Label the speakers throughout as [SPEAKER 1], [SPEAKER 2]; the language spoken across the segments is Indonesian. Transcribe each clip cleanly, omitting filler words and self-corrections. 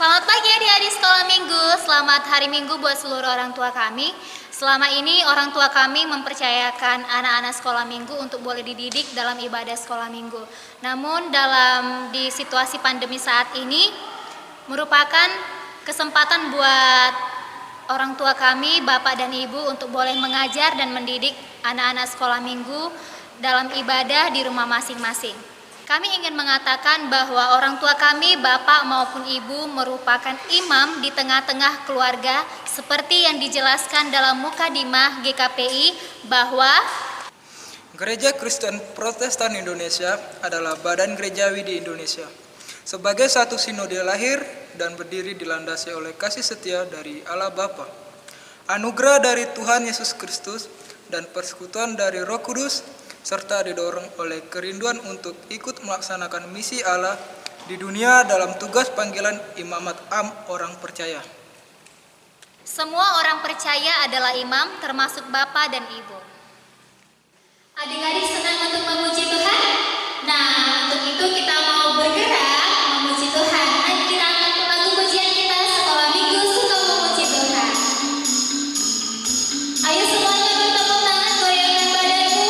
[SPEAKER 1] Selamat pagi adik-adik sekolah minggu, selamat hari minggu buat seluruh orang tua kami. Selama ini orang tua kami mempercayakan anak-anak sekolah minggu untuk boleh dididik dalam ibadah sekolah minggu. Namun di situasi pandemi saat ini merupakan kesempatan buat orang tua kami, bapak dan ibu untuk boleh mengajar dan mendidik anak-anak sekolah minggu dalam ibadah di rumah masing-masing. Kami ingin mengatakan bahwa orang tua kami, bapak maupun ibu, merupakan imam di tengah-tengah keluarga seperti yang dijelaskan dalam Mukadimah GKPI bahwa
[SPEAKER 2] Gereja Kristen Protestan Indonesia adalah badan gerejawi di Indonesia. Sebagai satu sinode lahir dan berdiri dilandasi oleh kasih setia dari Allah Bapa, anugerah dari Tuhan Yesus Kristus, dan persekutuan dari Roh Kudus, serta didorong oleh kerinduan untuk ikut melaksanakan misi Allah di dunia dalam tugas panggilan imamat am orang percaya.
[SPEAKER 1] semua orang percaya adalah imam, termasuk bapak dan ibu. Adik-adik senang untuk memuji Tuhan? Nah, untuk itu kita mau bergerak memuji Tuhan. Mari kita angkat lagu pujian kita sekolah minggu Sungguh Memuji Tuhan. Ayo semuanya bertepuk tangan, goyangkan badanmu.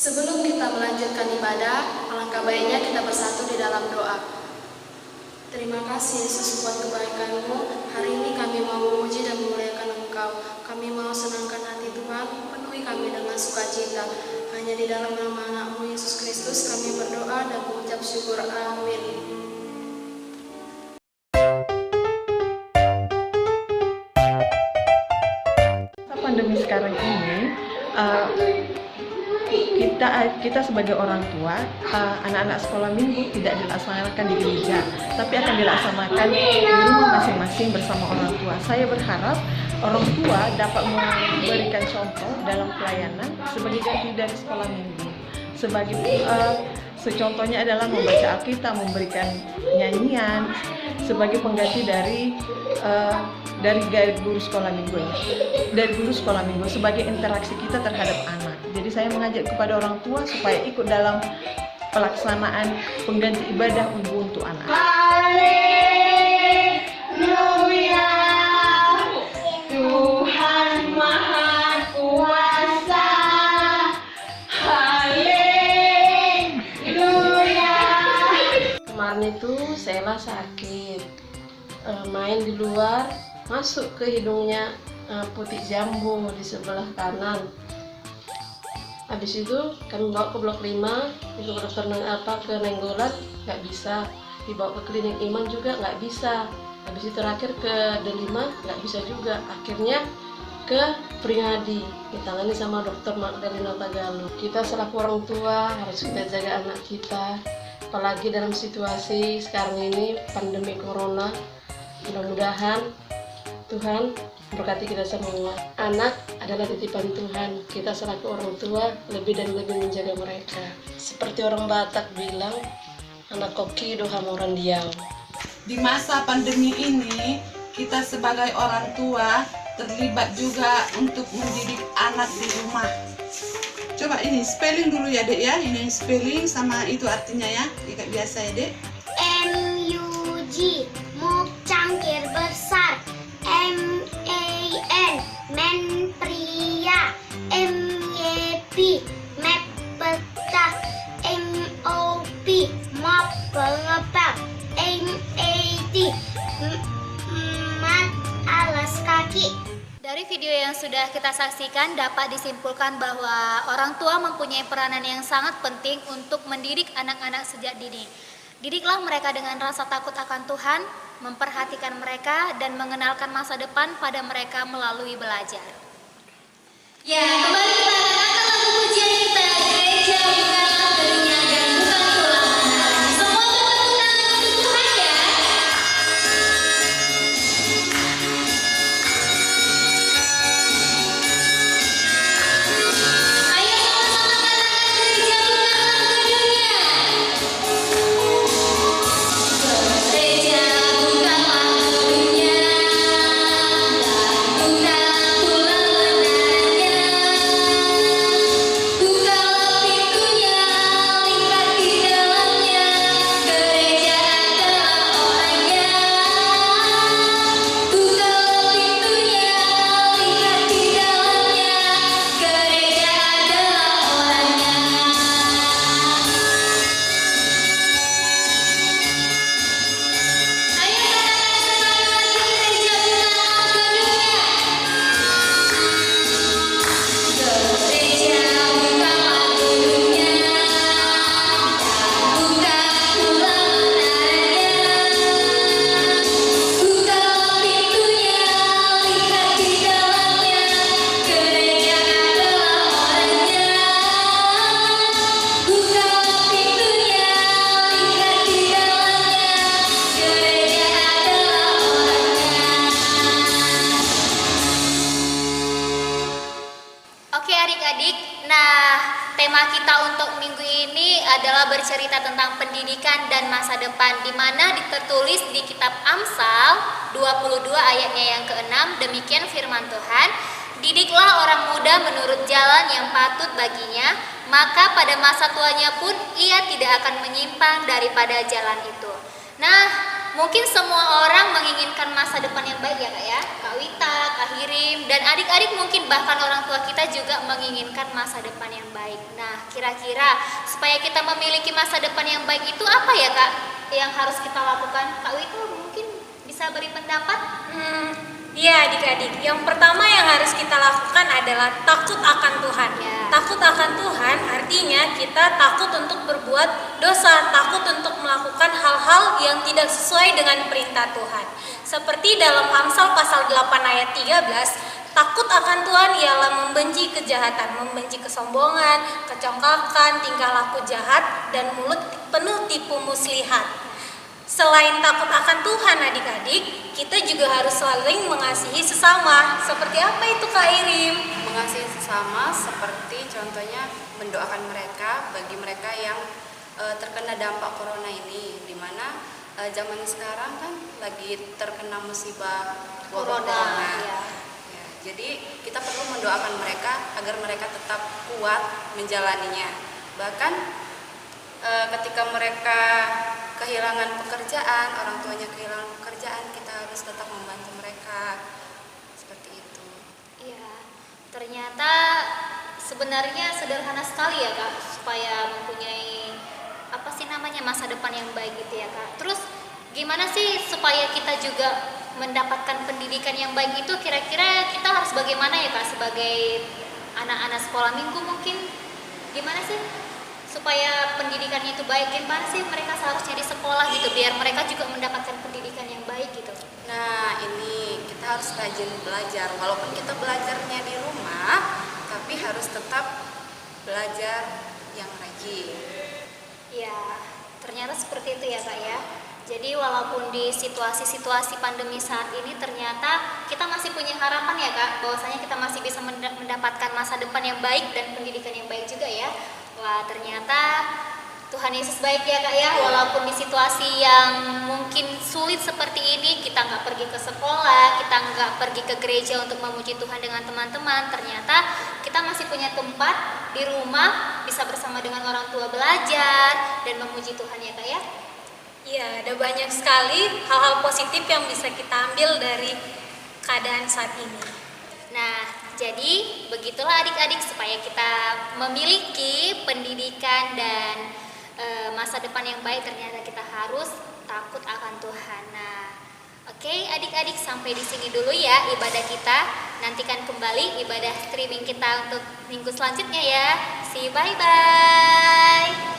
[SPEAKER 3] Sebelum kita melanjutkan ibadah, alangkah baiknya kita bersatu di dalam doa. Terima kasih Yesus buat kebaikan-Mu. Hari ini kami mau memuji dan memuliakan Engkau. Kami mau senangkan hati Tuhan, penuhi kami dengan sukacita. Hanya di dalam nama anak-Mu Yesus Kristus kami berdoa dan mengucap syukur. Amin.
[SPEAKER 4] Pandemi sekarang ini kita sebagai orang tua, anak-anak sekolah minggu tidak dilaksanakan di gereja, tapi akan dilaksanakan di rumah masing-masing bersama orang tua. Saya berharap orang tua dapat memberikan contoh dalam pelayanan sebagai ganti dari sekolah minggu. Secontohnya adalah membaca Alkitab, memberikan nyanyian sebagai pengganti dari guru sekolah minggu sebagai interaksi kita terhadap anak. Jadi saya mengajak kepada orang tua supaya ikut dalam pelaksanaan pengganti ibadah untuk anak.
[SPEAKER 5] Haleluya, Tuhan Maha Kuasa. Haleluya.
[SPEAKER 3] Kemarin itu Sheila sakit, main di luar, masuk ke hidungnya putih jambu di sebelah kanan. Habis itu kami bawa ke blok 5, itu ke dokter ke Nenggolan, nggak bisa. Dibawa ke klinik Iman juga nggak bisa. Habis itu terakhir ke D5 nggak bisa juga. Akhirnya ke Pringadi, ditangani sama Dr. Magdalena Tagalo. Kita selaku orang tua harus kita jaga anak kita, apalagi dalam situasi sekarang ini pandemi corona. Mudah-mudahan Tuhan berkati kita semua. Anak adalah titipan Tuhan. Kita selaku orang tua lebih dan lebih menjaga mereka. Seperti orang Batak bilang, anak koki doha orang diau.
[SPEAKER 6] Di masa pandemi ini, kita sebagai orang tua terlibat juga untuk mendidik anak di rumah. Coba ini spelling dulu ya Dek ya. Ini spelling sama itu artinya ya. Kayak biasa ya Dek.
[SPEAKER 7] MUG, muk cangkir besar. MAN, men pria. MYP, map pecah. MOP, mop pengepel. MAD, mat alas kaki.
[SPEAKER 1] Dari video yang sudah kita saksikan dapat disimpulkan bahwa orang tua mempunyai peranan yang sangat penting untuk mendidik anak-anak sejak dini. Didiklah mereka dengan rasa takut akan Tuhan, memperhatikan mereka, dan mengenalkan masa depan pada mereka melalui belajar. Ya, kembali kita akan lagu pujian kita, Gereja Bukanlah Dunia dan Bukan Pula Menara. Semua tepuk tangan untuk Tuhan ya. Ayo sama-sama katakan gereja bukanlah dunia. Gereja bukanlah dunia, dan bukan pula menaranya. Bukalah pintunya, lihat di dalamnya. Gereja adalah orangnya. Bukalah pintunya, lihat di dalamnya. Gereja adalah orangnya. Ayo katakan sekali lagi, gereja bukanlah dunia. Gereja bukanlah dunia, dan bukan pula menaranya. Bukalah pintunya, lihat di dalamnya. Gereja adalah orangnya. Bukalah pintunya, lihat di dalamnya. Gereja adalah orangnya. Oke adik-adik, nah tema kita untuk minggu ini adalah bercerita tentang pendidikan dan masa depan, di mana tertulis di kitab Amsal 22 ayatnya yang ke-6, demikian firman Tuhan, didiklah orang muda menurut jalan yang patut baginya, maka pada masa tuanya pun ia tidak akan menyimpang daripada jalan itu. Nah, mungkin semua orang menginginkan masa depan yang baik ya Kak ya, Kak Wita, Kak Hirim, dan adik-adik mungkin bahkan orang tua kita juga menginginkan masa depan yang baik. Nah, kira-kira supaya kita memiliki masa depan yang baik itu apa ya Kak yang harus kita lakukan? Kak Wita mungkin bisa beri pendapat?
[SPEAKER 8] Iya adik-adik, yang pertama yang harus kita lakukan adalah takut akan Tuhan.
[SPEAKER 1] Ya.
[SPEAKER 8] Takut akan Tuhan artinya kita takut untuk berbuat dosa, takut untuk melakukan hal-hal yang tidak sesuai dengan perintah Tuhan. Seperti dalam Amsal pasal 8 ayat 13, takut akan Tuhan ialah membenci kejahatan, membenci kesombongan, kecongkakan, tingkah laku jahat, dan mulut penuh tipu muslihat. Selain takut akan Tuhan adik-adik, kita juga harus saling mengasihi sesama. Seperti apa itu Kak Irim?
[SPEAKER 9] Mengasihi sesama seperti contohnya mendoakan mereka bagi mereka yang terkena dampak corona ini, di mana zaman sekarang kan lagi terkena musibah corona.
[SPEAKER 1] Ya.
[SPEAKER 9] Ya, jadi kita perlu mendoakan mereka agar mereka tetap kuat menjalaninya. Bahkan ketika mereka kehilangan pekerjaan, orang tuanya kehilangan pekerjaan, kita harus tetap membantu mereka. Seperti itu.
[SPEAKER 1] Iya, ternyata sebenarnya sederhana sekali ya Kak, supaya mempunyai masa depan yang baik gitu ya Kak. Terus gimana sih supaya kita juga mendapatkan pendidikan yang baik itu, kira-kira kita harus bagaimana ya Kak sebagai anak-anak sekolah minggu mungkin? Gimana sih supaya pendidikannya itu baik, gimana sih mereka seharusnya di sekolah gitu biar mereka juga mendapatkan pendidikan yang baik gitu?
[SPEAKER 9] Nah, ini kita kita harus rajin belajar. Walaupun kita belajarnya di rumah, tapi harus tetap belajar yang rajin.
[SPEAKER 1] Ya, ternyata seperti itu ya Kak ya. Jadi walaupun di situasi-situasi pandemi saat ini ternyata kita masih punya harapan ya Kak, bahwasanya kita masih bisa mendapatkan masa depan yang baik dan pendidikan yang baik juga ya. Wah, ternyata Tuhan Yesus baik ya Kak ya, walaupun di situasi yang mungkin sulit seperti ini, kita nggak pergi ke sekolah, kita nggak pergi ke gereja untuk memuji Tuhan dengan teman-teman, ternyata kita masih punya tempat di rumah, bisa bersama dengan orang tua belajar dan memuji Tuhan ya Kak ya.
[SPEAKER 8] Iya, ada banyak sekali hal-hal positif yang bisa kita ambil dari keadaan saat ini.
[SPEAKER 1] Nah, jadi begitulah adik-adik, supaya kita memiliki pendidikan dan masa depan yang baik, ternyata kita harus takut akan Tuhan. Nah, oke adik-adik, sampai di sini dulu ya ibadah kita. Nantikan kembali ibadah streaming kita untuk minggu selanjutnya ya. See you, bye-bye.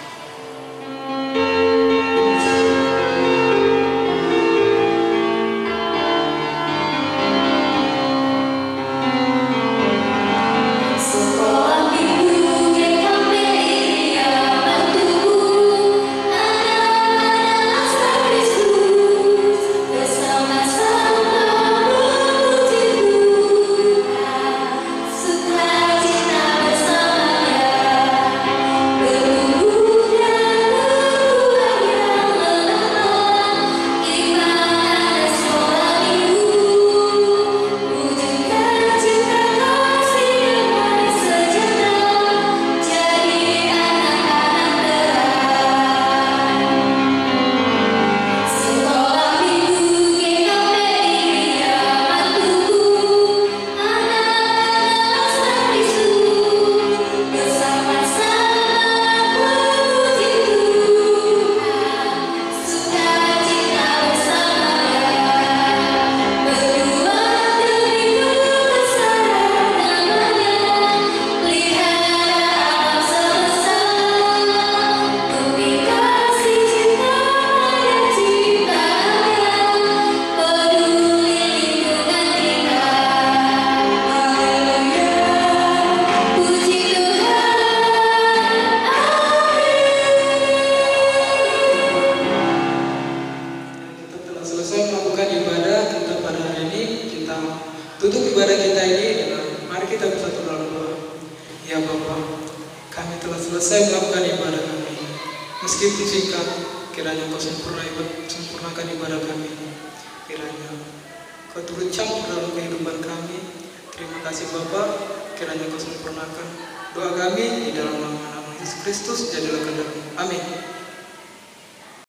[SPEAKER 2] Tutup ibadah kita ini adalah mari kita bersatu dalam doa. Ya Bapa, kami telah selesai melakukan ibadah kami. Meskipun singkat, kiranya Kau sempurnakan ibadah kami. Kiranya Kau turut campur dalam kehidupan kami. Terima kasih Bapa, kiranya Kau sempurnakan doa kami di dalam nama Yesus Kristus, jadilah kehendak-Mu. Amin.